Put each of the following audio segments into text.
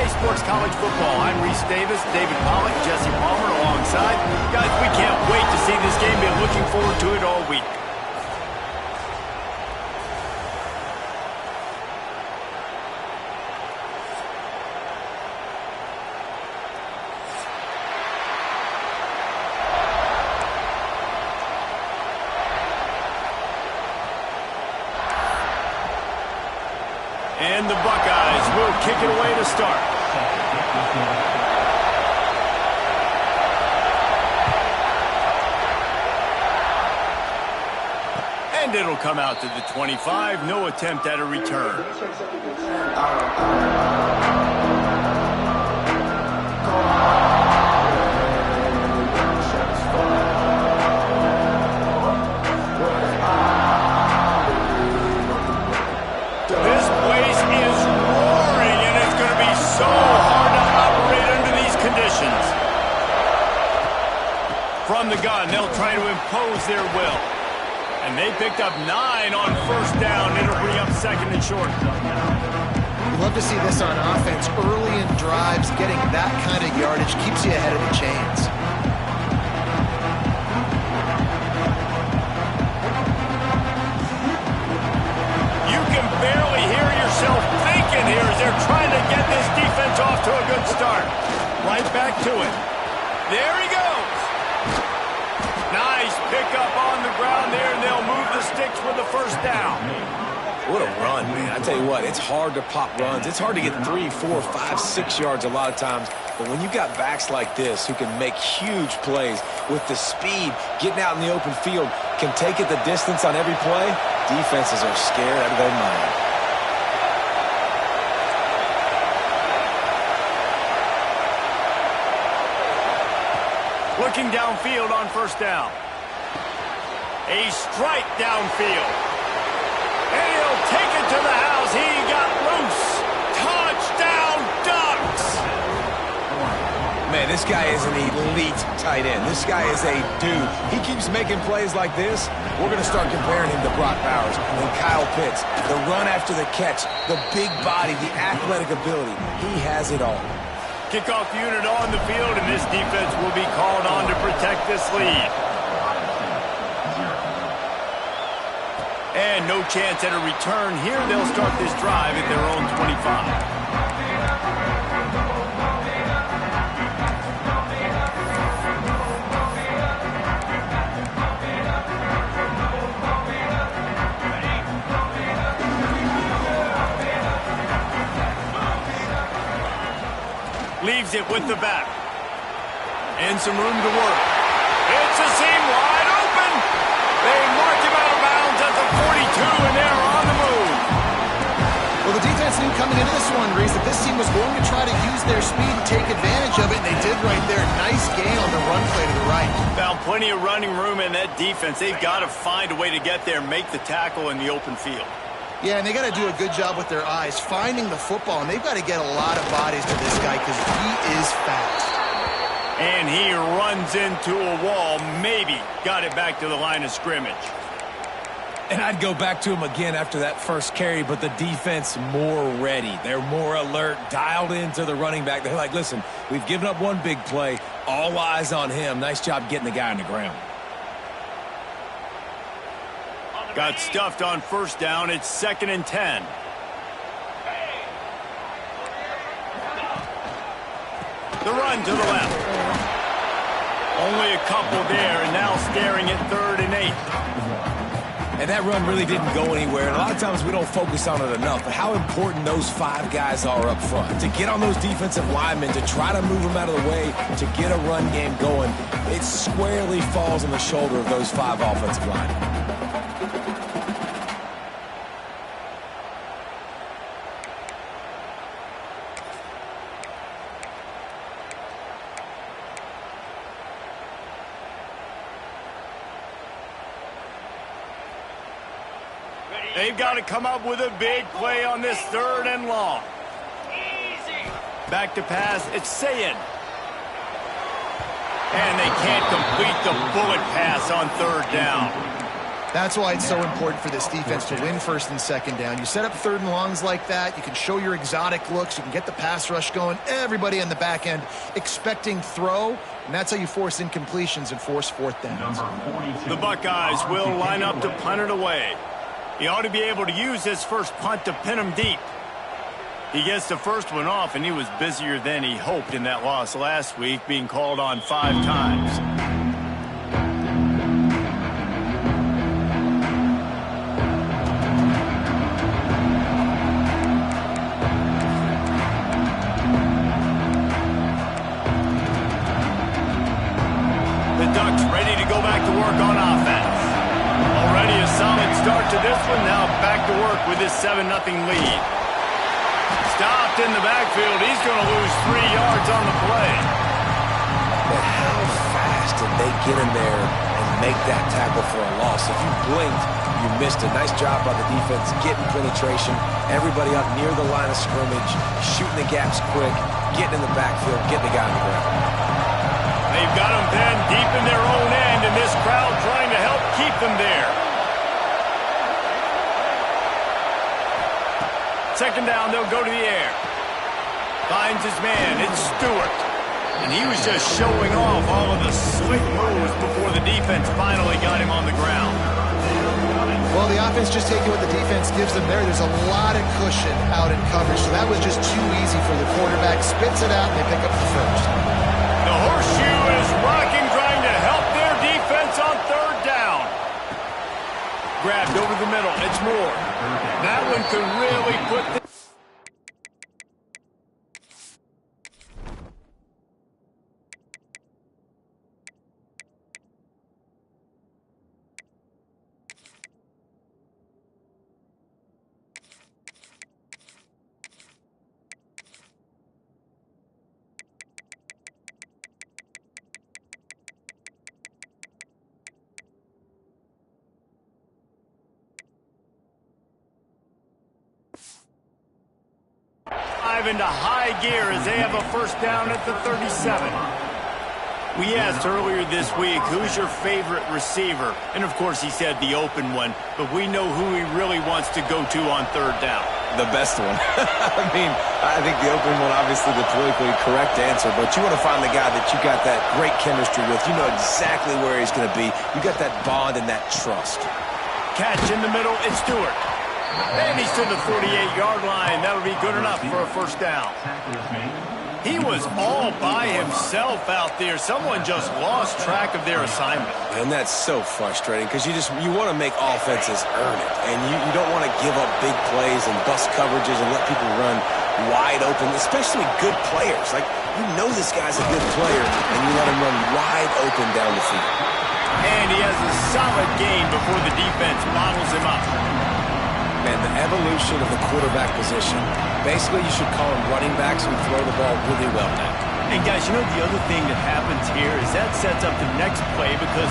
Sports College Football. I'm Reese Davis, David Pollack, Jesse Palmer alongside. Guys, we can't wait to see this game. Been looking forward to it all week. And the Buckeyes will kick it away to start. And it'll come out to the 25. No attempt at a return. From the gun, they'll try to impose their will. And they picked up 9 on first down. It'll bring up second and short. We love to see this on offense. Early in drives, getting that kind of yardage keeps you ahead of the chains. You can barely hear yourself thinking here as they're trying to get this defense off to a good start. Right back to it. There he goes. Nice pickup on the ground there, and they'll move the sticks with the first down. What a run, man. I tell you what, it's hard to pop runs. It's hard to get 3, 4, 5, 6 yards a lot of times. But when you got backs like this who can make huge plays with the speed, getting out in the open field, can take it the distance on every play, defenses are scared out of their mind. Looking downfield on first down. A strike downfield. And he'll take it to the house. He got loose. Touchdown, Ducks! Man, this guy is an elite tight end. This guy is a dude. He keeps making plays like this. We're going to start comparing him to Brock Bowers and Kyle Pitts. The run after the catch, the big body, the athletic ability. He has it all. Kickoff unit on the field, and this defense will be called on to protect this lead. And no chance at a return here. They'll start this drive at their own 25. Leaves it with the back. And some room to work. It's a seam wide open. They marked him out of bounds at the 42, and they're on the move. Well, the defense knew coming into this one, Reese, that this team was going to try to use their speed and take advantage of it, and they did right there. Nice gain on the run play to the right. Found plenty of running room in that defense. They've got to find a way to get there, make the tackle in the open field. Yeah, and they got to do a good job with their eyes, finding the football, and they've got to get a lot of bodies to this guy because he is fast. And he runs into a wall, maybe got it back to the line of scrimmage. And I'd go back to him again after that first carry, but the defense more ready. They're more alert, dialed into the running back. They're like, listen, we've given up one big play. All eyes on him. Nice job getting the guy on the ground. Got stuffed on first down. It's 2nd and 10. The run to the left. Only a couple there, and now staring at 3rd and 8. And that run really didn't go anywhere. And a lot of times we don't focus on it enough. But how important those 5 guys are up front. To get on those defensive linemen, to try to move them out of the way, to get a run game going, it squarely falls on the shoulder of those 5 offensive linemen. They've got to come up with a big play on this 3rd and long. Back to pass, it's Sayin. And they can't complete the bullet pass on 3rd down. That's why it's so important for this defense to win first and second down. You set up third and longs like that. You can show your exotic looks. You can get the pass rush going. Everybody on the back end expecting throw, and that's how you force incompletions and force fourth downs. The Buckeyes will line up to punt it away. He ought to be able to use his first punt to pin him deep. He gets the first one off, and he was busier than he hoped in that loss last week, being called on 5 times. The Ducks ready to go back to work on offense. Already a solid start to this one. Now back to work with this 7-0 lead. Stopped in the backfield. He's going to lose 3 yards on the play. But how fast did they get in there and make that tackle for a loss? If you blinked, you missed a nice job by the defense, getting penetration, everybody up near the line of scrimmage, shooting the gaps quick, getting in the backfield, getting the guy on the ground. They've got them then deep in their own end, and this crowd trying to help keep them there. Second down, they'll go to the air. Finds his man. It's Stewart. And he was just showing off all of the slick moves before the defense finally got him on the ground. Well, the offense just taking what the defense gives them there. There's a lot of cushion out in coverage, so that was just too easy for the quarterback. Spits it out, and they pick up the first. The horseshoe is rocking, trying to help their defense on third down. Grabbed over the middle. It's Moore. That one could really put the... into high gear as they have a first down at the 37. We asked earlier this week, who's your favorite receiver? And of course he said the open one, but we know who he really wants to go to on third down. The best one. I mean, I think the open one, obviously the politically correct answer, but you want to find the guy that you got that great chemistry with. You know exactly where he's going to be. You got that bond and that trust. Catch in the middle, it's Stewart. And he's to the 48-yard line. That'll be good enough for a first down. He was all by himself out there. Someone just lost track of their assignment. And that's so frustrating because you want to make offenses earn it. And you don't want to give up big plays and bust coverages and let people run wide open, especially good players. Like, you know this guy's a good player, and you let him run wide open down the field. And he has a solid gain before the defense bottles him up. Man, the evolution of the quarterback position. Basically, you should call them running backs who throw the ball really well now. And guys, you know the other thing that happens here is that sets up the next play because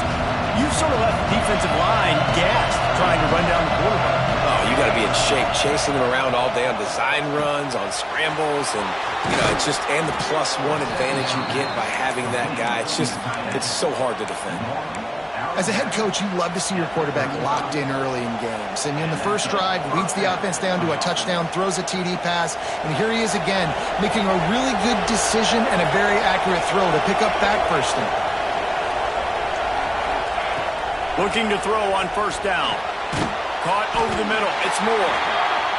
you've sort of left the defensive line gassed trying to run down the quarterback. Oh, you got to be in shape, chasing him around all day on design runs, on scrambles, and it's just and the +1 advantage you get by having that guy. It's so hard to defend. As a head coach, you love to see your quarterback locked in early in games. And in the first drive, leads the offense down to a touchdown, throws a TD pass, and here he is again, making a really good decision and a very accurate throw to pick up that first down. Looking to throw on first down. Caught over the middle. It's Moore.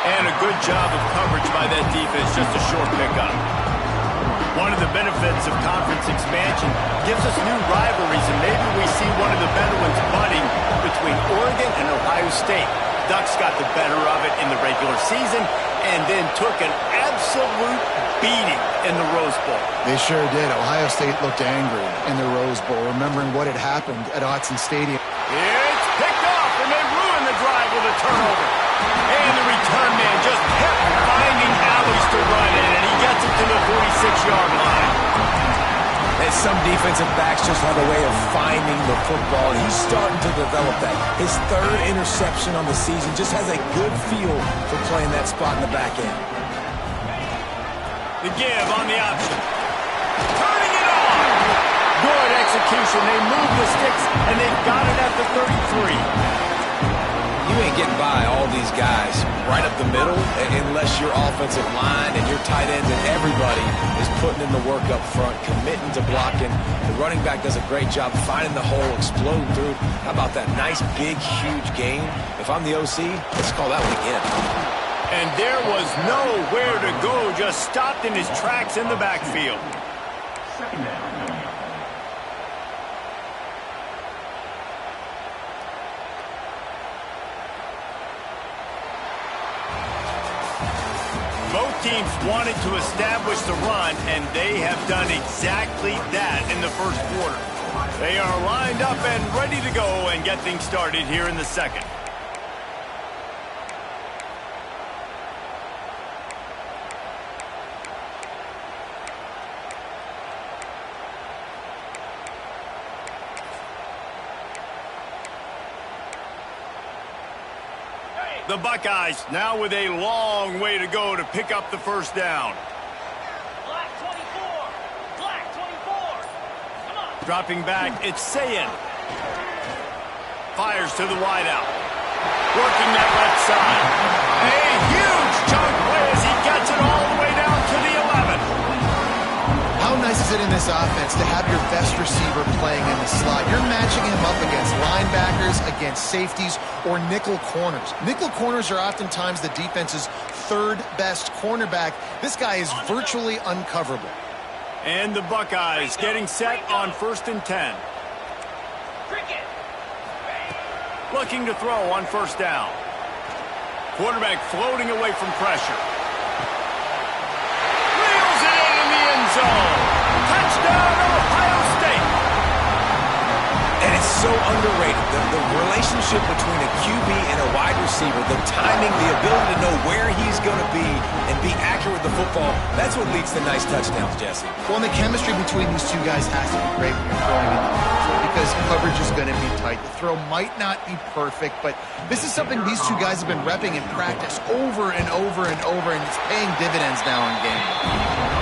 And a good job of coverage by that defense. Just a short pickup. One of the benefits of conference expansion gives us new rivalries, and maybe we see one of the better ones budding between Oregon and Ohio State. Ducks got the better of it in the regular season and then took an absolute beating in the Rose Bowl. They sure did. Ohio State looked angry in the Rose Bowl, remembering what had happened at Autzen Stadium. It's picked off, and they ruin the drive with a turnover. And the return man just kept finding alleys to run in, and he gets it to the 46-yard line. And some defensive backs just have a way of finding the football, and he's starting to develop that. His third interception on the season just has a good feel for playing that spot in the back end. The give on the option. Turning it on. Good execution. They move the sticks, and they've got it at the 33. ain't getting by all these guys right up the middle unless your offensive line and your tight ends and everybody is putting in the work up front, committing to blocking. The running back does a great job finding the hole, exploding through. How about that nice, big, huge game? If I'm the OC, let's call that one again. And there was nowhere to go, just stopped in his tracks in the backfield. Second down. Both teams wanted to establish the run, and they have done exactly that in the first quarter. They are lined up and ready to go and get things started here in the second. The Buckeyes now with a long way to go to pick up the first down. Black 24. Black 24. Come on. Dropping back, it's Sayin. Fires to the wideout. Working that left side. A huge chunk play as he gets it all the way down to the 11. How nice is it in this offense to have your best receiver playing in the slot? You're matching him up against linebackers, against safeties, or nickel corners. Nickel corners are oftentimes the defense's third best cornerback. This guy is virtually uncoverable. And the Buckeyes getting set on 1st and 10. Cricket. Looking to throw on first down. Quarterback floating away from pressure. Reels it in the end zone. Touchdown, Ohio State. And it's so underrated. The relationship between a QB and a wide receiver, the timing, the ability to know where he's going to be and be accurate with the football, that's what leads to nice touchdowns, Jesse. Well, and the chemistry between these two guys has to be great when you're throwing in the backfield because coverage is going to be tight. The throw might not be perfect, but this is something these two guys have been repping in practice over and over and over, and it's paying dividends now in game.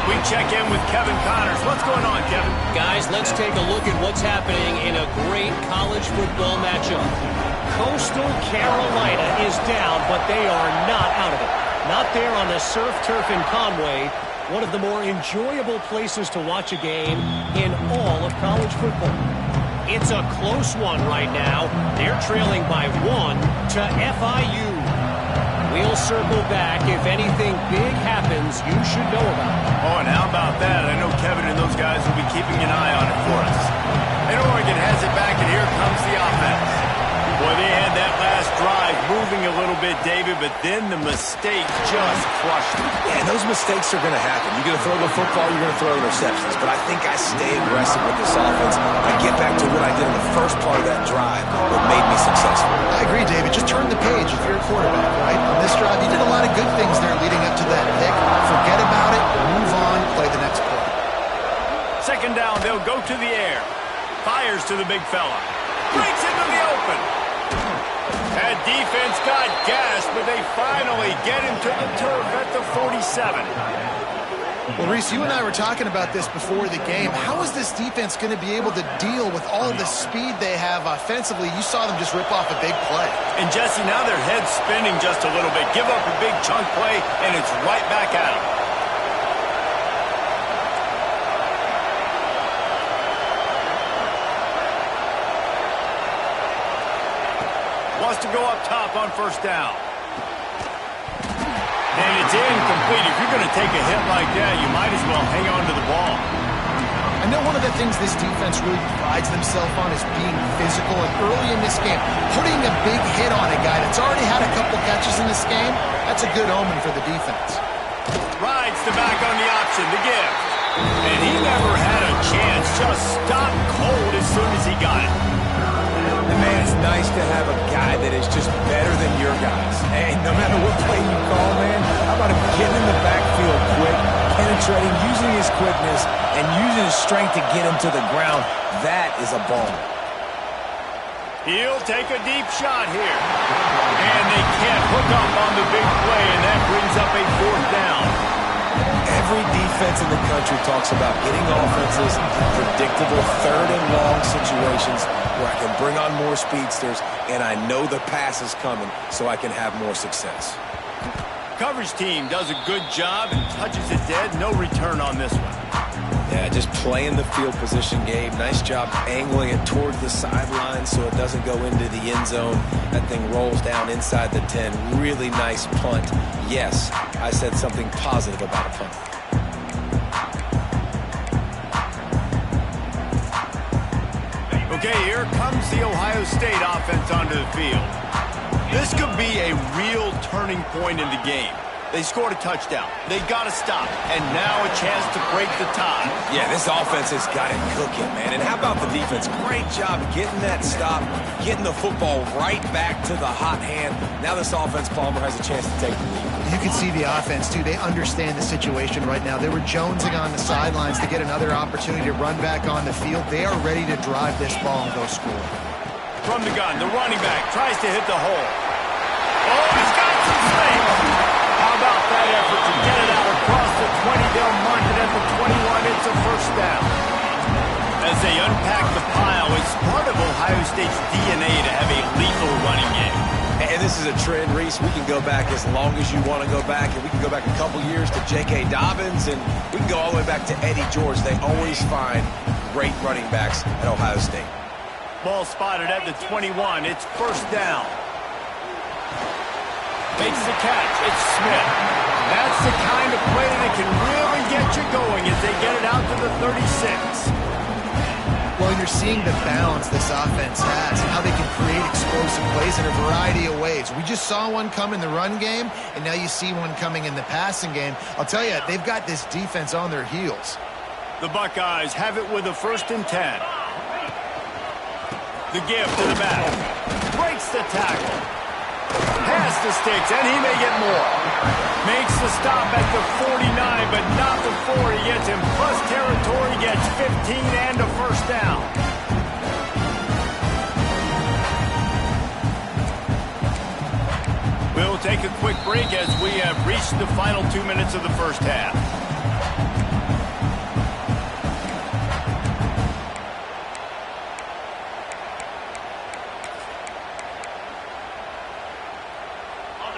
We check in with Kevin Connors. What's going on, Kevin? Guys, let's take a look at what's happening in a great college football matchup. Coastal Carolina is down, but they are not out of it. Not there on the surf turf in Conway, one of the more enjoyable places to watch a game in all of college football. It's a close one right now. They're trailing by 1 to FIU. We'll circle back. If anything big happens, you should know about it. Oh, and how about that? I know Kevin and those guys will be keeping an eye on it for us. And Oregon has it back, and here comes the offense. Boy, they had that last drive moving a little bit, David, but then the mistake just crushed them. Yeah, and those mistakes are going to happen. You're going to throw the football, you're going to throw interceptions. But I think I stay aggressive with this offense. I get back to what I did in the first part of that drive that made me successful. I agree, David. Just turn the page if you're a quarterback, right? On this drive, you did a lot of good things there leading up to that pick. Forget about it, move on, play the next play. Second down, they'll go to the air. Fires to the big fella. Breaks into the open. That defense got gassed, but they finally get him to the turf at the 47. Well, Reese, you and I were talking about this before the game. How is this defense going to be able to deal with all the speed they have offensively? You saw them just rip off a big play. And, Jesse, now their head's spinning just a little bit. Give up a big chunk play, and it's right back at them. Wants to go up top on first down. And it's incomplete. If you're going to take a hit like that, you might as well hang on to the ball. I know one of the things this defense really prides themselves on is being physical. And early in this game, putting a big hit on a guy that's already had a couple catches in this game, that's a good omen for the defense. Rides the back on the option, the gift. And he never had a chance. Just stopped cold as soon as he got it. And man, it's nice to have a guy that is just better than your guys. And no matter what play you call, man, how about him getting in the backfield quick, penetrating, using his quickness, and using his strength to get him to the ground? That is a ball. He'll take a deep shot here. And they can't hook up on the big play, and that brings up a fourth down. Every defense in the country talks about getting offenses in predictable third and long situations where I can bring on more speedsters and I know the pass is coming so I can have more success. Coverage team does a good job and touches it dead. No return on this one. Yeah, just playing the field position game. Nice job angling it towards the sideline so it doesn't go into the end zone. That thing rolls down inside the 10. Really nice punt. Yes, I said something positive about a punt. Okay, here comes the Ohio State offense onto the field. This could be a real turning point in the game. They scored a touchdown. They got to stop. And now a chance to break the tie. Yeah, this offense has got it cooking, man. And how about the defense? Great job getting that stop, getting the football right back to the hot hand. Now this offense, Palmer, has a chance to take the lead. You can see the offense, too. They understand the situation right now. They were jonesing on the sidelines to get another opportunity to run back on the field. They are ready to drive this ball and go score. From the gun, the running back tries to hit the hole. Oh, he's got some space. How about that effort to get it out across the 20? They'll mark it at the 21. It's a first down. As they unpack the pile, it's part of Ohio State's DNA to have a lethal running game. And this is a trend, Reese. We can go back as long as you want to go back, and we can go back a couple years to J.K. Dobbins, and we can go all the way back to Eddie George. They always find great running backs at Ohio State. Ball spotted at the 21. It's first down. Makes the catch. It's Smith. That's the kind of play that can really get you going as they get it out to the 36. Well, you're seeing the balance this offense has and how they can create explosive plays in a variety of ways. We just saw one come in the run game, and now you see one coming in the passing game. I'll tell you, they've got this defense on their heels. The Buckeyes have it with a 1st and 10. The give to the back. Breaks the tackle. Past the sticks, and he may get more. Makes the stop at the 49, but not before he gets in plus territory, gets 15 and a first down. We'll take a quick break as we have reached the final 2 minutes of the first half.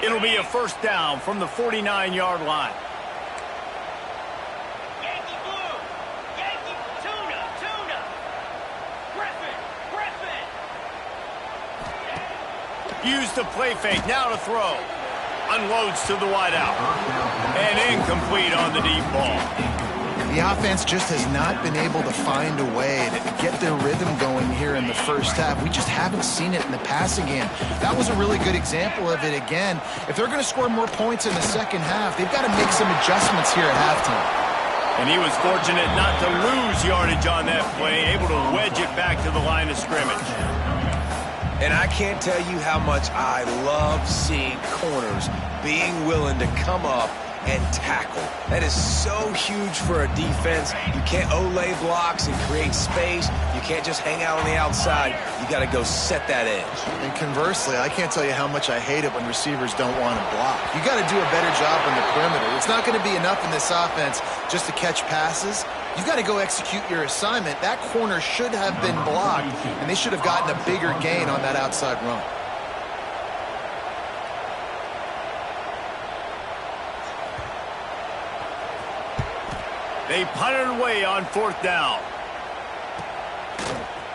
It'll be a first down from the 49-yard line. Yankee blue. Yankee tuna. Griffin. Use the play fake. Now to throw. Unloads to the wideout. And incomplete on the deep ball. The offense just has not been able to find a way to get their rhythm going here in the first half. We just haven't seen it in the passing game. That was a really good example of it again. If they're going to score more points in the second half, they've got to make some adjustments here at halftime. And he was fortunate not to lose yardage on that play, able to wedge it back to the line of scrimmage. And I can't tell you how much I love seeing corners being willing to come up and tackle. That is so huge for a defense. You can't olay blocks and create space. You can't just hang out on the outside. You got to go set that edge. And conversely, I can't tell you how much I hate it when receivers don't want to block. You got to do a better job on the perimeter. It's not going to be enough in this offense just to catch passes. You've got to go execute your assignment. That corner should have been blocked, and they should have gotten a bigger gain on that outside run. They punt it away on 4th down.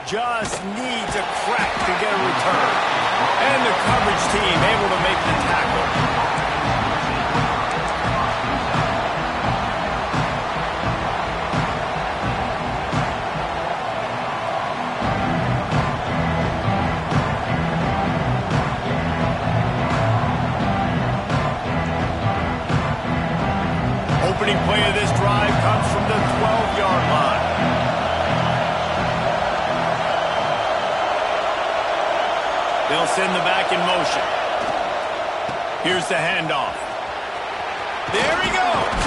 Just needs a crack to get a return. And the coverage team able to make the tackle. Opening play of this drive comes from the 12-yard line. They'll send the back in motion. Here's the handoff. There he goes.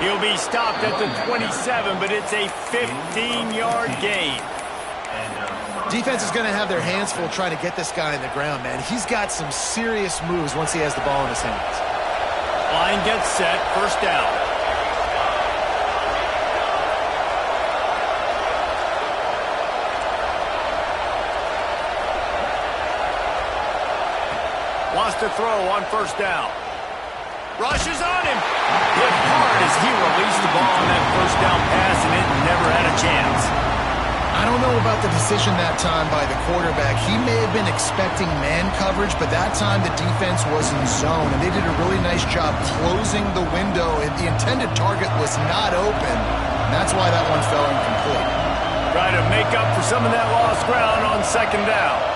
He'll be stopped at the 27, but it's a 15-yard gain. Defense is going to have their hands full trying to get this guy in the ground, man. He's got some serious moves once he has the ball in his hands. Line gets set, first down. to throw on first down. Rushes on him. Hit hard as he released the ball on that first down pass, and it never had a chance. I don't know about the decision that time by the quarterback. He may have been expecting man coverage, but that time the defense was in zone, and they did a really nice job closing the window. The intended target was not open, and that's why that one fell incomplete. Try to make up for some of that lost ground on second down.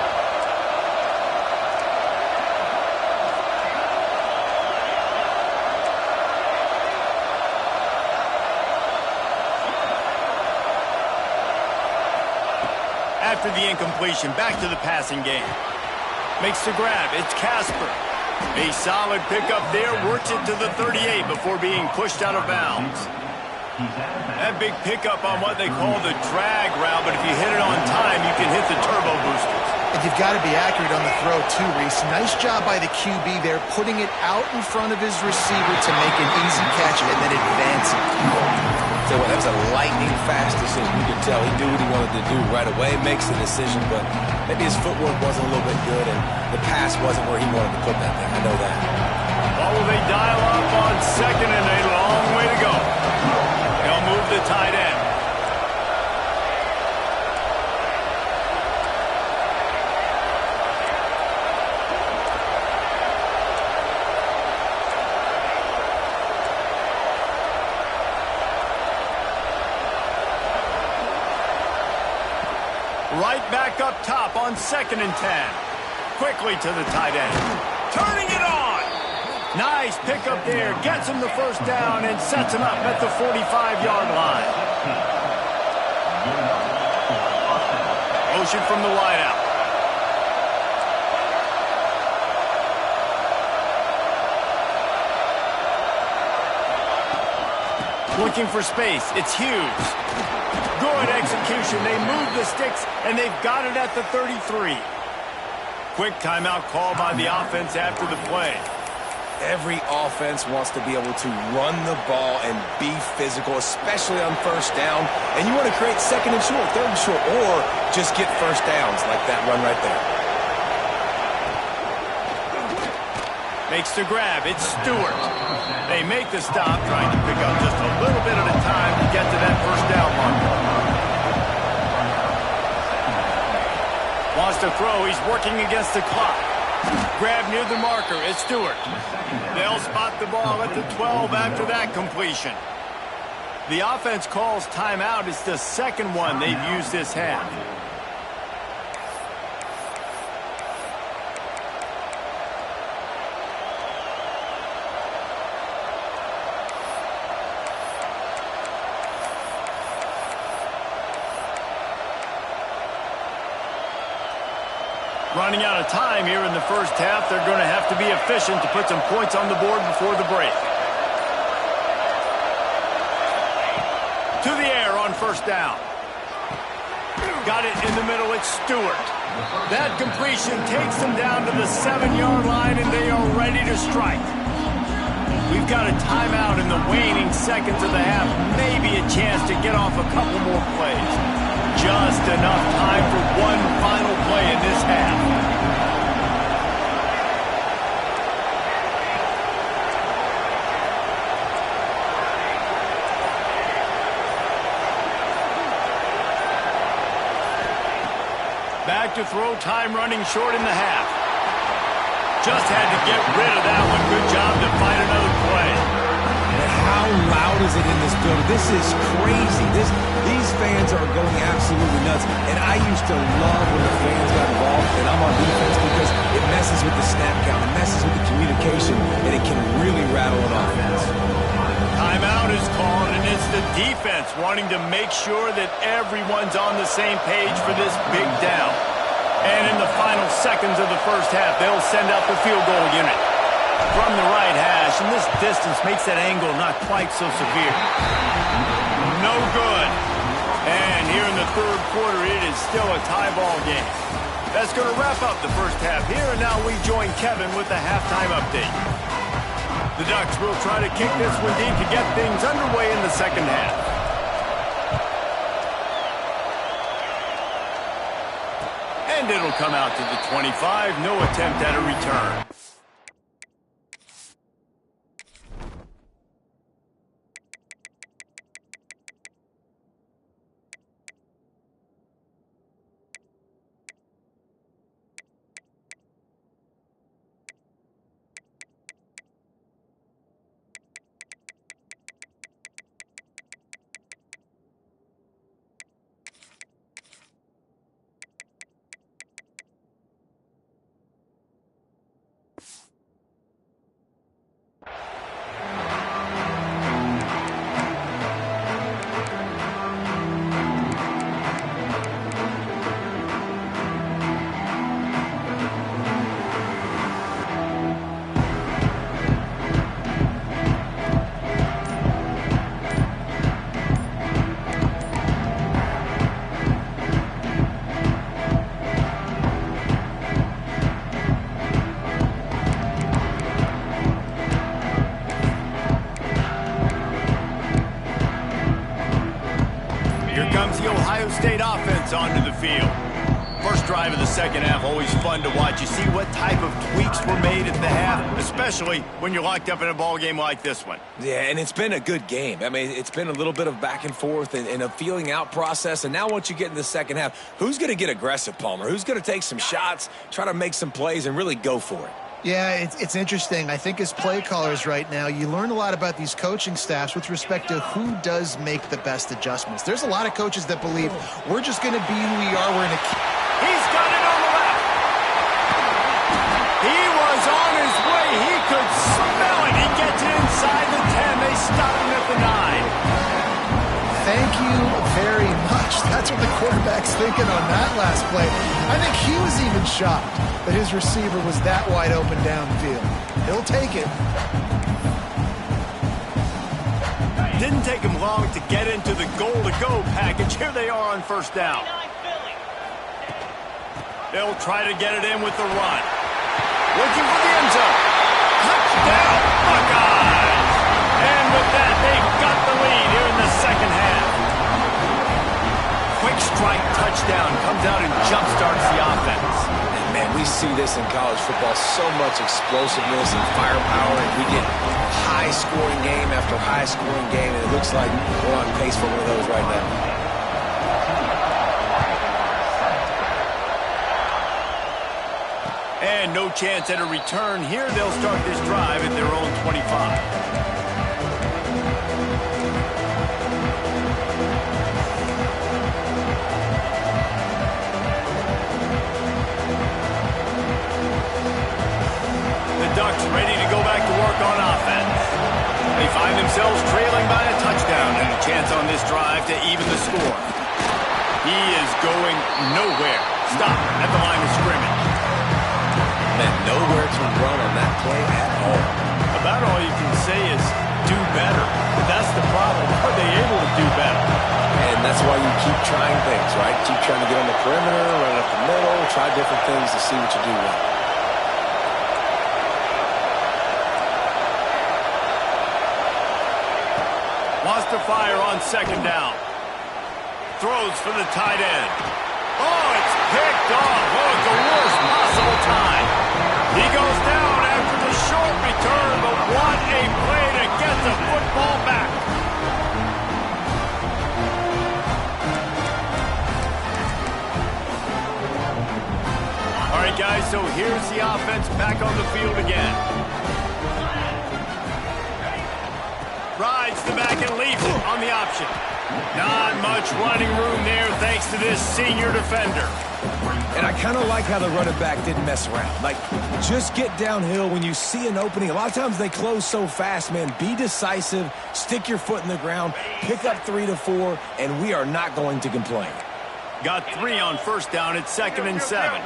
After the incompletion, back to the passing game. Makes the grab. It's Casper. A solid pickup there. Works it to the 38 before being pushed out of bounds. That big pickup on what they call the drag route, but if you hit it on time, you can hit the turbo boosters. And you've got to be accurate on the throw, too, Reese. Nice job by the QB there, putting it out in front of his receiver to make an easy catch and then advance it. So that was a lightning-fast decision. You could tell he knew what he wanted to do right away. Makes the decision, but maybe his footwork wasn't a little bit good, and the pass wasn't where he wanted to put that there. I know that. What will they dial up on second, and a long way to go. They'll move the tight end. Right back up top on 2nd and 10. Quickly to the tight end. Turning it on. Nice pickup there. Gets him the first down and sets him up at the 45-yard line. Motion from the wideout. Looking for space. It's Hughes. Good execution. They move the sticks, and they've got it at the 33. Quick timeout call by the offense after the play. Every offense wants to be able to run the ball and be physical, especially on first down. And you want to create 2nd and short, 3rd and short, or just get first downs like that run right there. Makes the grab. It's Stewart. They make the stop, trying to pick up just a little bit at a time to get to that first down marker. Wants to throw. He's working against the clock. Grab near the marker. It's Stewart. They'll spot the ball at the 12 after that completion. The offense calls timeout. It's the second one they've used this half. Running out of time here in the first half. They're going to have to be efficient to put some points on the board before the break. To the air on first down. Got it in the middle. It's Stewart. That completion takes them down to the 7-yard line, and they are ready to strike. We've got a timeout in the waning seconds of the half. Maybe a chance to get off a couple more plays. Just enough time for one final play in this half. Back to throw, time running short in the half. Just had to get rid of that one. Good job to find another play. And how loud is it in this building? This is crazy. These fans are going absolutely nuts. And I used to love when the fans got involved, and I'm on defense, because it messes with the snap count, it messes with the communication, and it can really rattle an offense. Timeout is called, and it's the defense wanting to make sure that everyone's on the same page for this big down. And in the final seconds of the first half, they'll send out the field goal unit. From the right hash, and this distance makes that angle not quite so severe. No good. And here in the third quarter, it is still a tie ball game. That's going to wrap up the first half here, and now we join Kevin with the halftime update. The Ducks will try to kick this one deep to get things underway in the second half. And it'll come out to the 25. No attempt at a return. Here comes the Ohio State offense onto the field. First drive of the second half, always fun to watch. You see what type of tweaks were made at the half, especially when you're locked up in a ball game like this one. Yeah, and it's been a good game. I mean, it's been a little bit of back and forth and a feeling out process. And now once you get in the second half, who's going to get aggressive, Palmer? Who's going to take some shots, try to make some plays, and really go for it? Yeah, it's interesting. I think as play callers right now, you learn a lot about these coaching staffs with respect to who does make the best adjustments. There's a lot of coaches that believe we're just going to be who we are. We're going to keep. He's got it on the left. He was on his way. He could smell it. He gets it inside the 10. They stop him at the 9. Thank you very much. That's what the quarterback's thinking on that last play. I think he was even shocked that his receiver was that wide open downfield. He'll take it. Didn't take him long to get into the goal-to-go package. Here they are on first down. They'll try to get it in with the run. Looking for the end zone. Touchdown, Buckeyes! And with that, they've got the lead here in the second half. Quick strike touchdown comes out and jump-starts the offense. And man, we see this in college football, so much explosiveness and firepower, and we get high-scoring game after high-scoring game, and it looks like we're on pace for one of those right now. And no chance at a return here. They'll start this drive at their own 25. The Ducks ready to go back to work on offense. They find themselves trailing by a touchdown and a chance on this drive to even the score. He is going nowhere. Stop at the line of scrimmage. Man, nowhere to run on that play at all. About all you can say is do better. But that's the problem. Are they able to do better? And that's why you keep trying things, right? Keep trying to get on the perimeter, run up the middle, try different things to see what you do well. Wants to fire on second down. Throws for the tight end. Oh, it's picked off. Oh, at the worst possible time. He goes down after the short return, but what a play to get the football back. All right, guys, so here's the offense back on the field again. Rides the back and leaves it on the option. Not much running room there thanks to this senior defender. And I kind of like how the running back didn't mess around. Like, just get downhill when you see an opening. A lot of times they close so fast, man. Be decisive, stick your foot in the ground, pick up 3 to 4, and we are not going to complain. Got 3 on first down. It's 2nd and 7.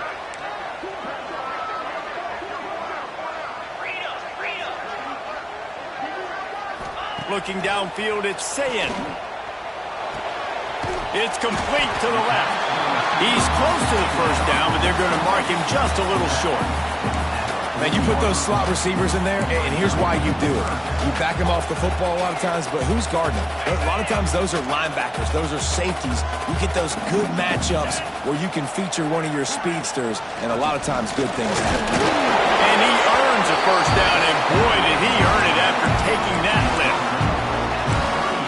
Looking downfield, it's Sayin. It's complete to the left. He's close to the first down, but they're going to mark him just a little short. Man, you put those slot receivers in there, and here's why you do it. You back them off the football a lot of times, but who's guarding them? A lot of times those are linebackers. Those are safeties. You get those good matchups where you can feature one of your speedsters, and a lot of times good things happen. And he earns a first down, and boy, did he earn it after taking that lift.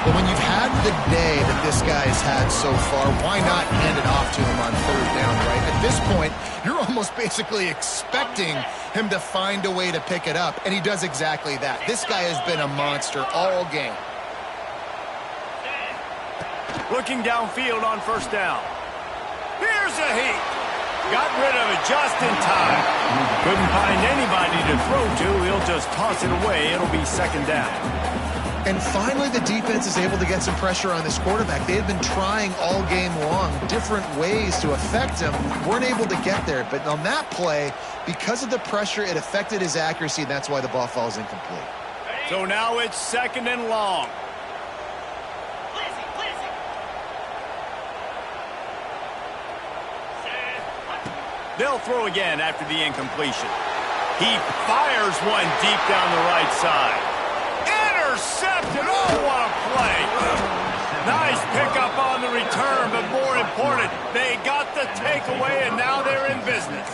But when you've had the day that this guy has had so far, why not hand it off to him on third down, right? At this point, you're almost basically expecting him to find a way to pick it up, and he does exactly that. This guy has been a monster all game. Looking downfield on first down. Here's a heat. Got rid of it just in time. Couldn't find anybody to throw to. He'll just toss it away. It'll be 2nd down. And finally, the defense is able to get some pressure on this quarterback. They had been trying all game long different ways to affect him. Weren't able to get there. But on that play, because of the pressure, it affected his accuracy, and that's why the ball falls incomplete. So now it's 2nd and long. They'll throw again after the incompletion. He fires one deep down the right side. Intercepted. Oh, what a play. Nice pickup on the return. important. They got the takeaway, and now they're in business.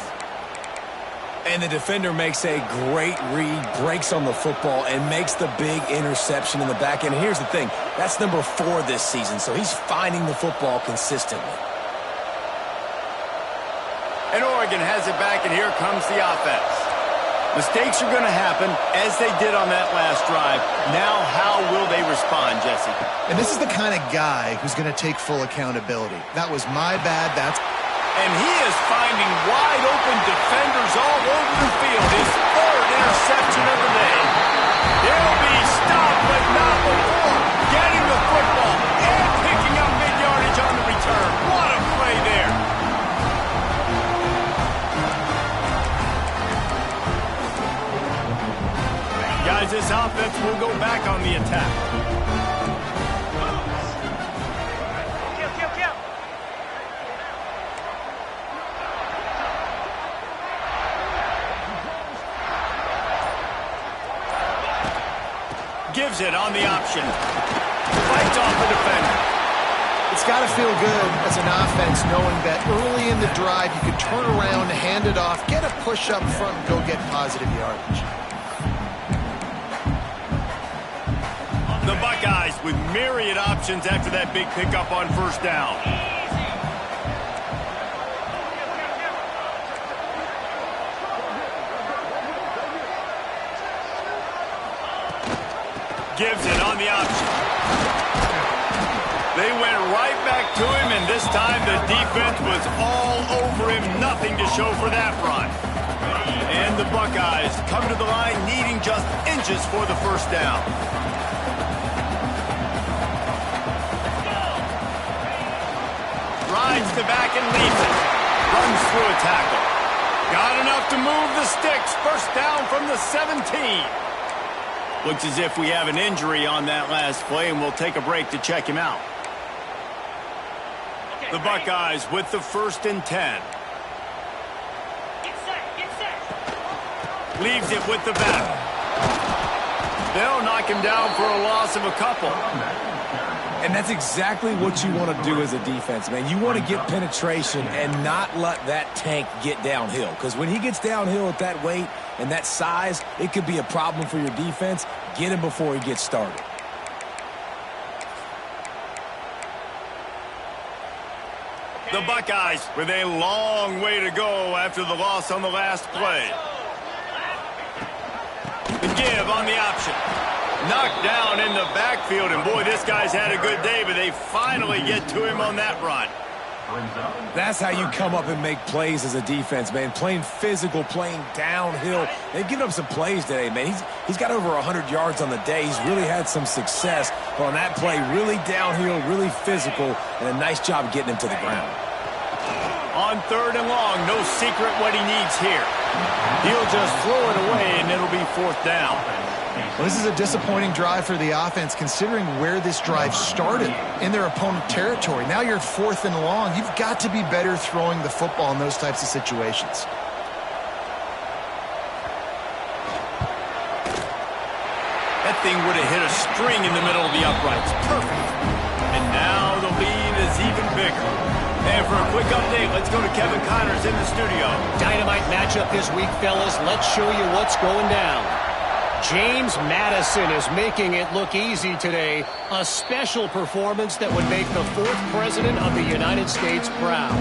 And the defender makes a great read, breaks on the football, and makes the big interception in the back end. And here's the thing, that's number 4 this season, so he's finding the football consistently. And Oregon has it back, and here comes the offense. Mistakes are going to happen, as they did on that last drive. Now, how will they respond, Jesse? And this is the kind of guy who's going to take full accountability. That was my bad. And he is finding wide-open defenders all over the field. His 3rd interception of the day. He'll be stopped, but not before getting the football and picking up mid-yardage on the return. What a play there. Guys, this offense will go back on the attack. Gives it on the option. Fights off the defender. It's got to feel good as an offense knowing that early in the drive you can turn around, hand it off, get a push up front, and go get positive yardage. The Buckeyes with myriad options after that big pickup on first down. Gives it on the option. They went right back to him, and this time the defense was all over him. Nothing to show for that run. And the Buckeyes come to the line needing just inches for the first down. Rides the back and leads it. Runs through a tackle. Got enough to move the sticks. First down from the 17. Looks as if we have an injury on that last play, and we'll take a break to check him out. The Buckeyes with the 1st and 10. Get set. Leaves it with the back. They'll knock him down for a loss of a couple. And that's exactly what you want to do as a defense, man. You want to get penetration and not let that tank get downhill. Because when he gets downhill at that weight and that size, it could be a problem for your defense. Get him before he gets started. The Buckeyes with a long way to go after the loss on the last play. The give on the option. Knocked down in the backfield, and boy, this guy's had a good day, but they finally get to him on that run. That's how you come up and make plays as a defense, man. Playing physical, playing downhill. They've given up some plays today, man. He's got over 100 yards on the day. He's really had some success. But on that play, really downhill, really physical, and a nice job getting him to the ground. On 3rd and long, no secret what he needs here. He'll just throw it away, and it'll be 4th down. Well, this is a disappointing drive for the offense, considering where this drive started in their opponent territory. Now you're 4th and long. You've got to be better throwing the football in those types of situations. That thing would have hit a string in the middle of the uprights. Perfect. And now the lead is even bigger. And for a quick update, let's go to Kevin Connors in the studio. Dynamite matchup this week, fellas. Let's show you what's going down. James Madison is making it look easy today. A special performance that would make the 4th president of the United States proud.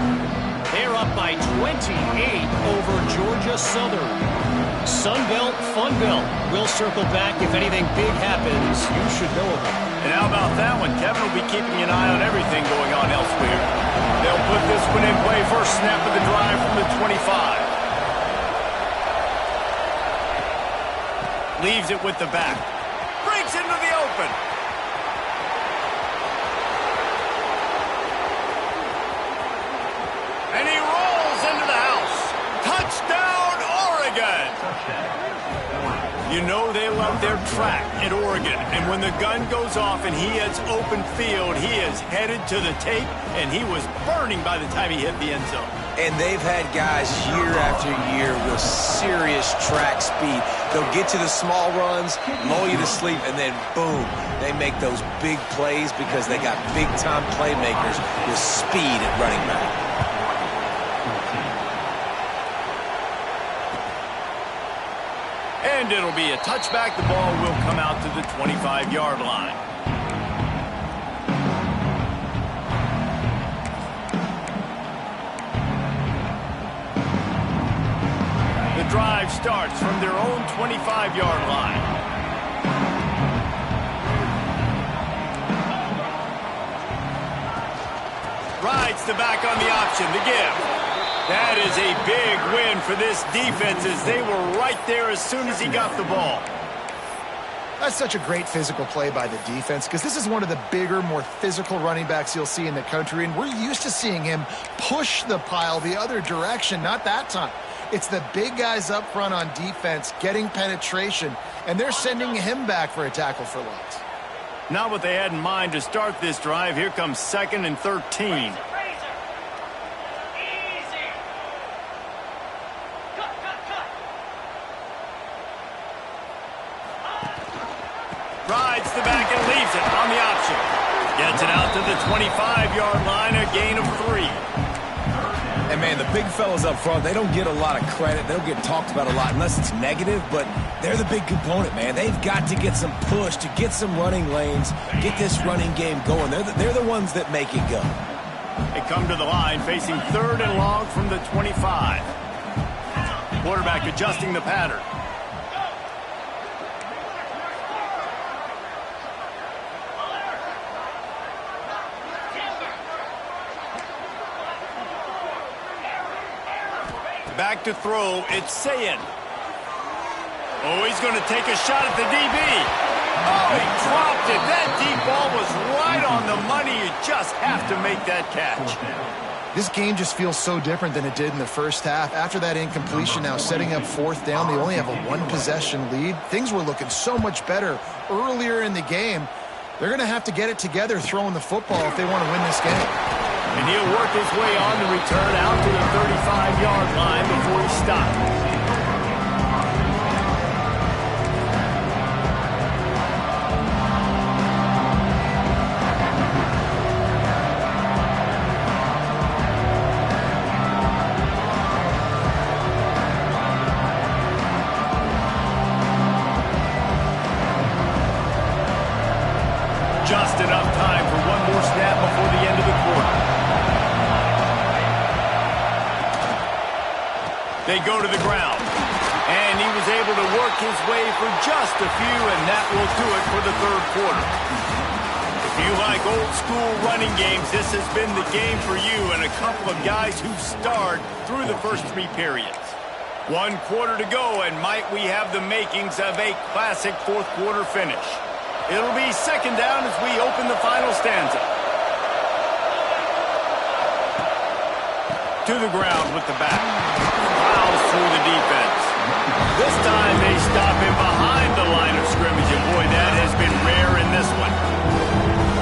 They're up by 28 over Georgia Southern. Sunbelt, Funbelt. We'll circle back if anything big happens. You should know about it. And how about that one? Kevin will be keeping an eye on everything going on elsewhere. They'll put this one in play. First snap of the drive from the 25. Leaves it with the back. Breaks into the open. And he rolls into the house. Touchdown, Oregon. You know they love their track at Oregon, and when the gun goes off and he hits open field, he is headed to the tape, and he was burning by the time he hit the end zone. And they've had guys year after year with serious track speed. They'll get to the small runs, lull you to sleep, and then boom, they make those big plays because they got big-time playmakers with speed at running back. And it'll be a touchback. The ball will come out to the 25-yard line. The drive starts from their own 25-yard line. Rides the back on the option to give. That is a big win for this defense as they were right there as soon as he got the ball. That's such a great physical play by the defense because this is one of the bigger, more physical running backs you'll see in the country, and we're used to seeing him push the pile the other direction. Not that time. It's the big guys up front on defense getting penetration, and they're sending him back for a tackle for loss. Not what they had in mind to start this drive. Here comes 2nd and 13. Rides the back and leaves it on the option. Gets it out to the 25-yard line, a gain of 3. And, man, the big fellas up front, they don't get a lot of credit. They don't get talked about a lot unless it's negative, but they're the big component, man. They've got to get some push, to get some running lanes, get this running game going. They're the ones that make it go. They come to the line facing 3rd and long from the 25. Quarterback adjusting the pattern. Back to throw, it's Sayin. Oh, he's going to take a shot at the DB. Oh, he dropped it. That deep ball was right on the money. You just have to make that catch. This game just feels so different than it did in the first half. After that incompletion, now setting up 4th down, they only have a 1-possession lead. Things were looking so much better earlier in the game. They're going to have to get it together throwing the football if they want to win this game. And he'll work his way on the return out to the 35-yard line before he stops. Just enough time for one more snap before the end of the quarter. They go to the ground, and he was able to work his way for just a few, and that will do it for the 3rd quarter. If you like old-school running games, this has been the game for you and a couple of guys who starred through the first 3 periods. 1 quarter to go, and might we have the makings of a classic 4th quarter finish. It'll be 2nd down as we open the final stanza. To the ground with the back. Plows through the defense. This time they stop him behind the line of scrimmage, and boy, that has been rare in this one.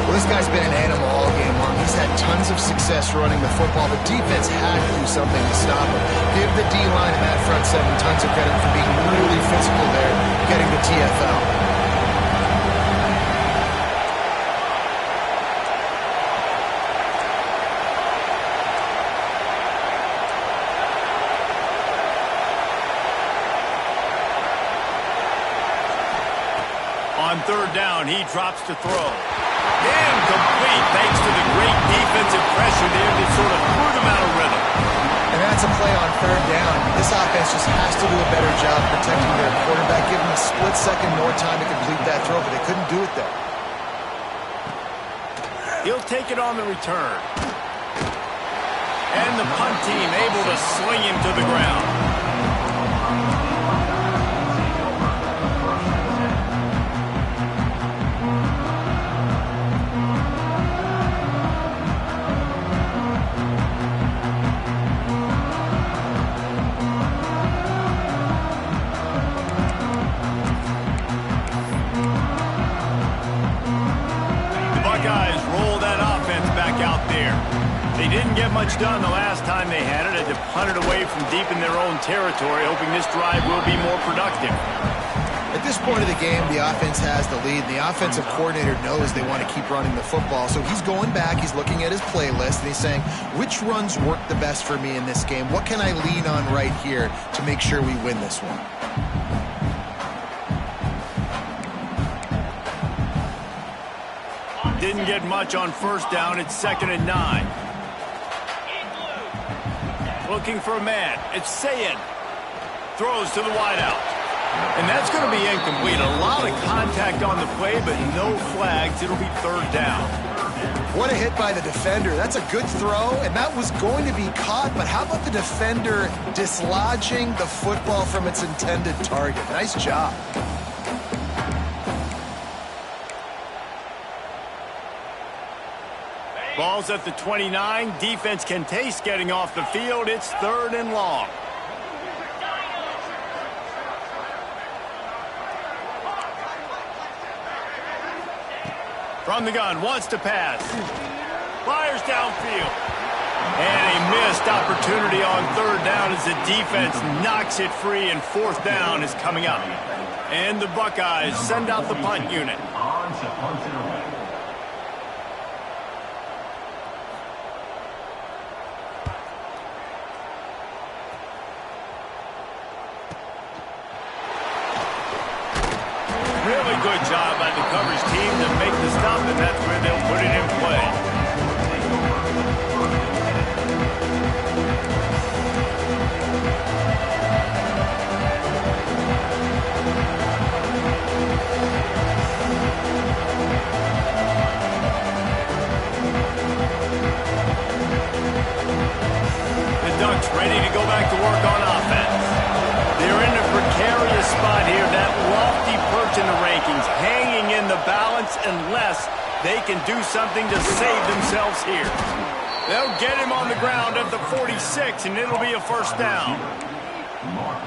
Well, this guy's been an animal all game long. He's had tons of success running the football. The defense had to do something to stop him. Give the D-line and that front 7 tons of credit for being really physical there, getting the TFL. On 3rd down, he drops to throw. Incomplete thanks to the great defensive pressure there that sort of threw them out of rhythm. And that's a play on 3rd down. This offense just has to do a better job protecting their quarterback, give him a split second more time to complete that throw, but they couldn't do it there. He'll take it on the return. And the punt team able to sling him to the ground. back out there. They didn't get much done the last time they had it. Had to punt it away from deep in their own territory, hoping this drive will be more productive. At this point of the game, the offense has the lead. The offensive coordinator knows they want to keep running the football. So he's going back, he's looking at his playlist, and he's saying, which runs work the best for me in this game? What can I lean on right here to make sure we win this one? Didn't get much on first down. It's 2nd and 9. Looking for a man. It's Sayin. Throws to the wideout. And that's going to be incomplete. A lot of contact on the play, but no flags. It'll be 3rd down. What a hit by the defender. That's a good throw, and that was going to be caught, but how about the defender dislodging the football from its intended target? Nice job. Ball's at the 29. Defense can taste getting off the field. It's 3rd and long. From the gun, wants to pass. Fires downfield. And a missed opportunity on 3rd down as the defense knocks it free, and 4th down is coming up. And the Buckeyes send out the punt unit. Really good job by the coverage team to make the stop, and that's where they'll put it in play. The Ducks ready to go back to work on offense. They're in a precarious spot here, that lofty perch in the rankings, hanging in the balance unless they can do something to save themselves here. They'll get him on the ground at the 46, and it'll be a 1st down.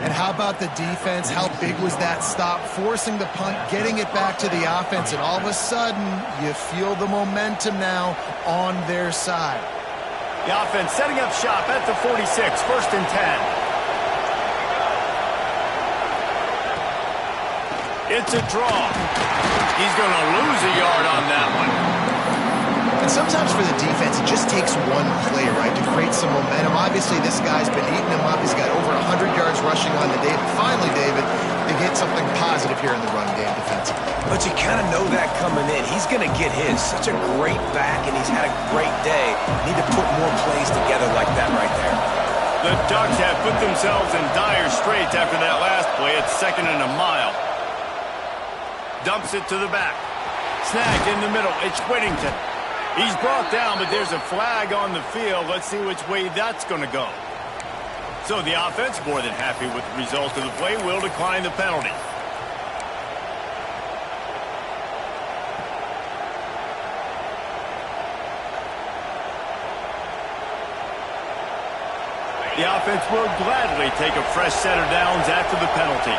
And how about the defense? How big was that stop? Forcing the punt, getting it back to the offense, and all of a sudden, you feel the momentum now on their side. The offense setting up shop at the 46, 1st and 10. It's a draw. He's going to lose a yard on that one. And sometimes for the defense, it just takes one play, right, to create some momentum. Obviously, this guy's been eating him up. He's got over 100 yards rushing on the day. But finally, David, they get something positive here in the run game defensively. But you kind of know that coming in. He's going to get his. Such a great back, and he's had a great day. Need to put more plays together like that right there. The Ducks have put themselves in dire straits after that last play. It's 2nd and a mile. Dumps it to the back. Snagged in the middle. It's Whittington. He's brought down, but there's a flag on the field. Let's see which way that's going to go. So the offense, more than happy with the result of the play, will decline the penalty. The offense will gladly take a fresh set of downs after the penalty.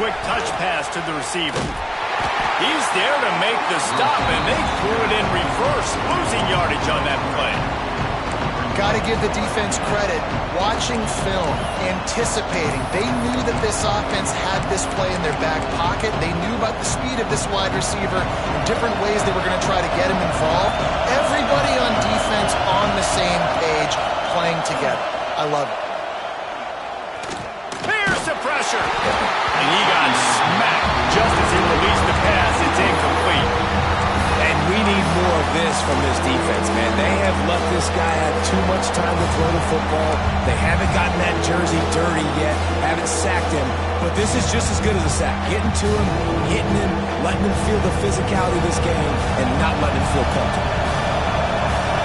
Quick touch pass to the receiver. He's there to make the stop, and they threw it in reverse, losing yardage on that play. Got to give the defense credit. Watching film, anticipating. They knew that this offense had this play in their back pocket. They knew about the speed of this wide receiver and different ways they were going to try to get him involved. Everybody on defense on the same page, playing together. I love it. Here's the pressure. And he got smacked just as he released the pass. It's incomplete. And we need more of this from this defense, man. They have let this guy have too much time to throw the football. They haven't gotten that jersey dirty yet, haven't sacked him. But this is just as good as a sack. Getting to him, hitting him, letting him feel the physicality of this game, and not letting him feel comfortable.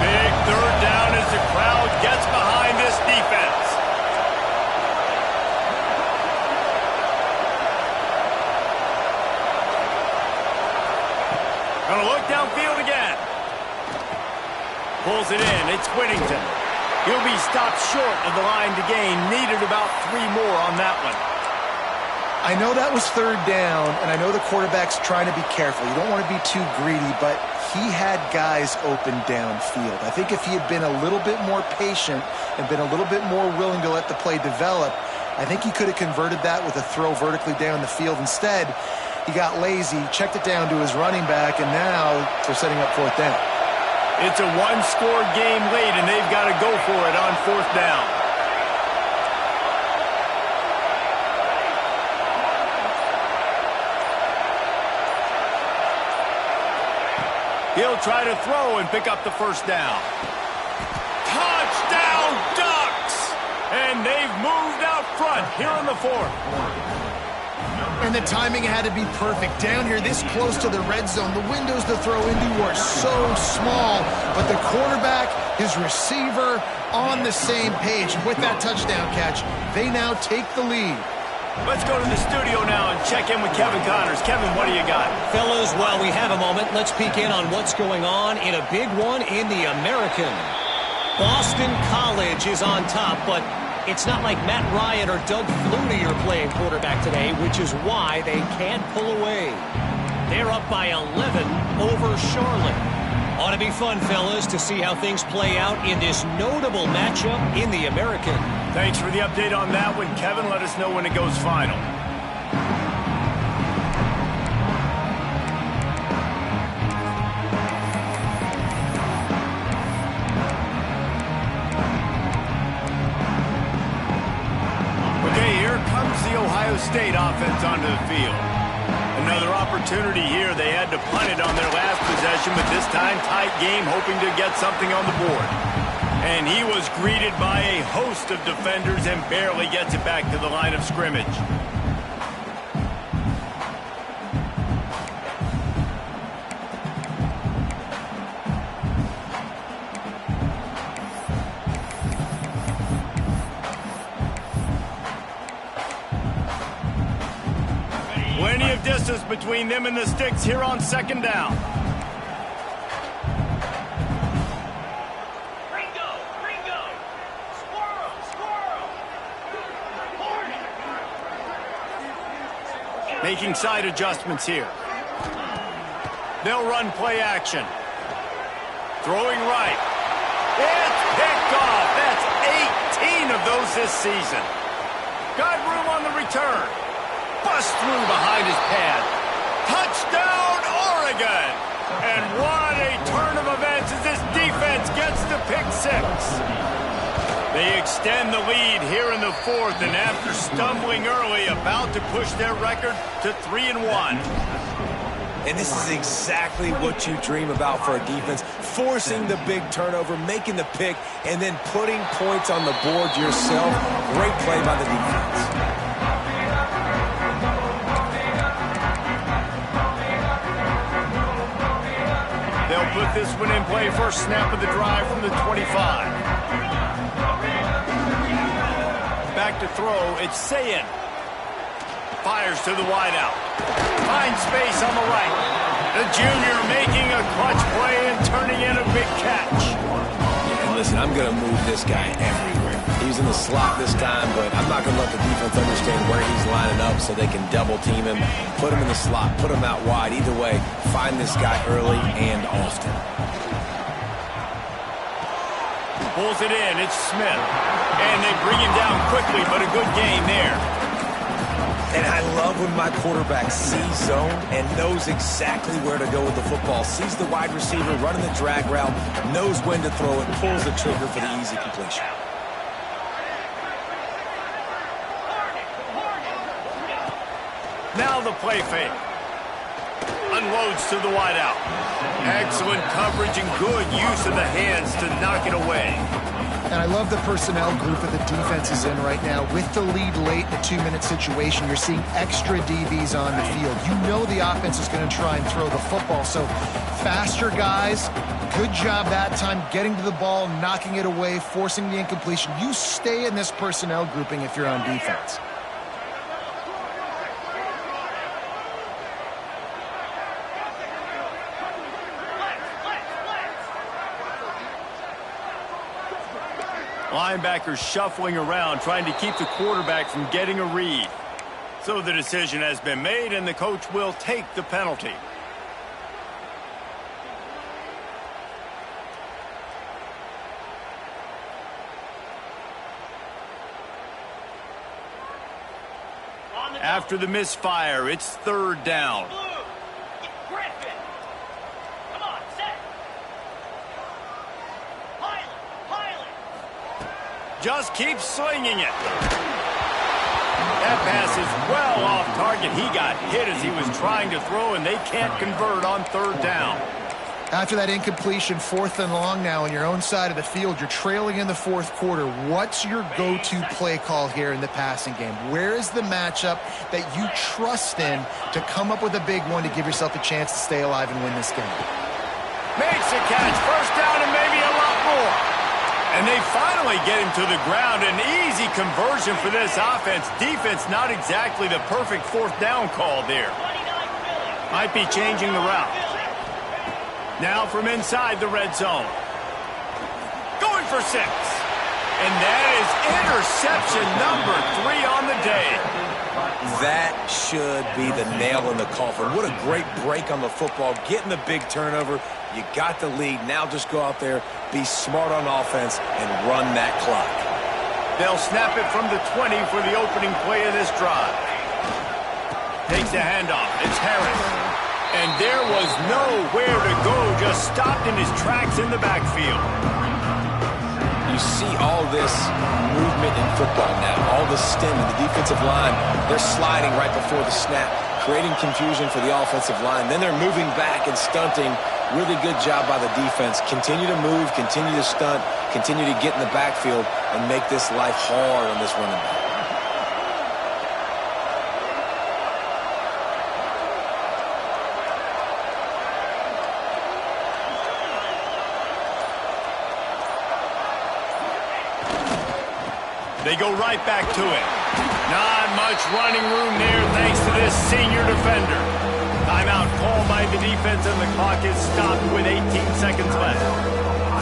Big 3rd down as the crowd gets behind this defense. Gonna look downfield again. Pulls it in. It's Whittington. He'll be stopped short of the line to gain. Needed about 3 more on that one. I know that was third down, and I know the quarterback's trying to be careful. You don't want to be too greedy, but he had guys open downfield. I think if he had been a little bit more patient and been a little bit more willing to let the play develop, I think he could have converted that with a throw vertically down the field. Instead, he got lazy, checked it down to his running back, and now they're setting up fourth down. It's a one-score game late, and they've got to go for it on fourth down. He'll try to throw and pick up the first down. Touchdown, Ducks! And they've moved out front here in the fourth. And the timing had to be perfect. Down here, this close to the red zone, the windows to throw into are so small, but the quarterback, his receiver, on the same page. And with that touchdown catch, they now take the lead. Let's go to the studio now and check in with Kevin Connors. Kevin, what do you got? Fellas, while we have a moment, let's peek in on what's going on in a big one in the American. Boston College is on top, but it's not like Matt Ryan or Doug Flutie are playing quarterback today, which is why they can't pull away. They're up by 11 over Charlotte. Ought to be fun, fellas, to see how things play out in this notable matchup in the American. Thanks for the update on that one, Kevin. Let us know when it goes final. Okay, here comes the Ohio State offense onto the field. Another opportunity here. They had to punt it on their last possession, but this time tight game, hoping to get something on the board. And he was greeted by a host of defenders and barely gets it back to the line of scrimmage. Plenty of distance between them and the sticks here on second down. Making side adjustments here. They'll run play action. Throwing right. It's picked off. That's 18 of those this season. Got room on the return. Bust through behind his pad. Touchdown, Oregon! And what a turn of events as this defense gets the pick six. They extend the lead here in the fourth, and after stumbling early, about to push their record to 3-1. And this is exactly what you dream about for a defense. Forcing the big turnover, making the pick, and then putting points on the board yourself. Great play by the defense. They'll put this one in play. First snap of the drive from the 25. Back to throw, it's Sayin. Fires to the wideout. Finds space on the right. The junior making a clutch play and turning in a big catch. And listen, I'm going to move this guy everywhere. He's in the slot this time, but I'm not going to let the defense understand where he's lining up so they can double team him, put him in the slot, put him out wide. Either way, find this guy early and often. Pulls it in, it's Smith. And they bring him down quickly, but a good gain there. And I love when my quarterback sees zone and knows exactly where to go with the football. Sees the wide receiver running the drag route, knows when to throw it, pulls the trigger for the easy completion. Now the play fake. Unloads to the wideout. Excellent coverage and good use of the hands to knock it away. And I love the personnel group that the defense is in right now. With the lead late in a 2-minute situation, you're seeing extra DBs on the field. You know the offense is going to try and throw the football. So faster guys, good job that time getting to the ball, knocking it away, forcing the incompletion. You stay in this personnel grouping if you're on defense. Linebackers shuffling around, trying to keep the quarterback from getting a read. So the decision has been made, and the coach will take the penalty. After the misfire, it's third down. Griffin. Come on, set. Pilot. Just keep slinging it. That pass is well off target. He got hit as he was trying to throw, and they can't convert on third down. After that incompletion, 4th and long now on your own side of the field, you're trailing in the 4th quarter. What's your go-to play call here in the passing game? Where is the matchup that you trust in to come up with a big one to give yourself a chance to stay alive and win this game? Makes a catch, first down and maybe a lot more. And they finally get him to the ground. An easy conversion for this offense. Defense not exactly the perfect 4th down call there. Might be changing the route. Now from inside the red zone. Going for 6. And that is interception number 3 on the day. That should be the nail in the coffin. What a great break on the football. Getting the big turnover. You got the lead. Now just go out there, be smart on offense, and run that clock. They'll snap it from the 20 for the opening play of this drive. Takes the handoff. It's Harris. And there was nowhere to go, just stopped in his tracks in the backfield. You see all this movement in football now, all the stem in the defensive line. They're sliding right before the snap, creating confusion for the offensive line. Then they're moving back and stunting. Really good job by the defense. Continue to move, continue to stunt, continue to get in the backfield and make this life hard on this running back. They go right back to it. Not much running room there thanks to this senior defender. Timeout called by the defense, and the clock is stopped with 18 seconds left.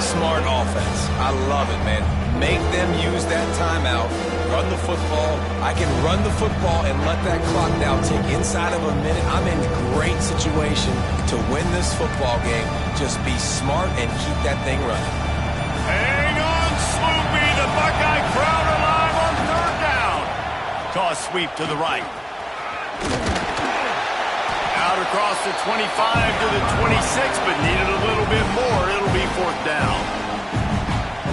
Smart offense. I love it, man. Make them use that timeout. Run the football. I can run the football and let that clock now tick inside of a minute. I'm in great situation to win this football game. Just be smart and keep that thing running. Hang on, Sloopy. The Buckeye crowd alive on third down. Toss sweep to the right. Out across the 25 to the 26, but needed a little bit more. It'll be 4th down.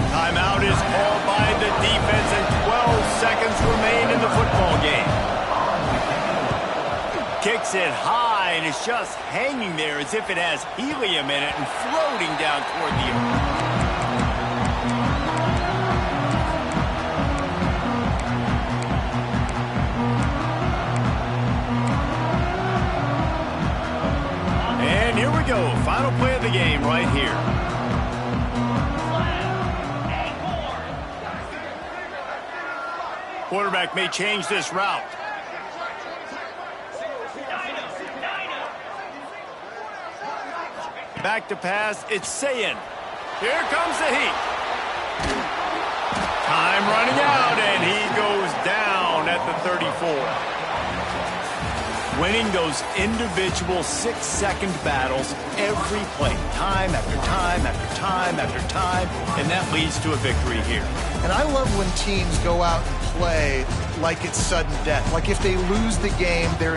Timeout is called by the defense, and 12 seconds remain in the football game. Kicks it high, and it's just hanging there as if it has helium in it and floating down toward the earth. And here we go. Final play of the game right here. Quarterback may change this route. Back to pass. It's Sayin. Here comes the heat. Time running out, and he goes down at the 34. Winning those individual 6-second battles every play, time after time after time after time, and that leads to a victory here. And I love when teams go out and play like it's sudden death. Like if they lose the game, they're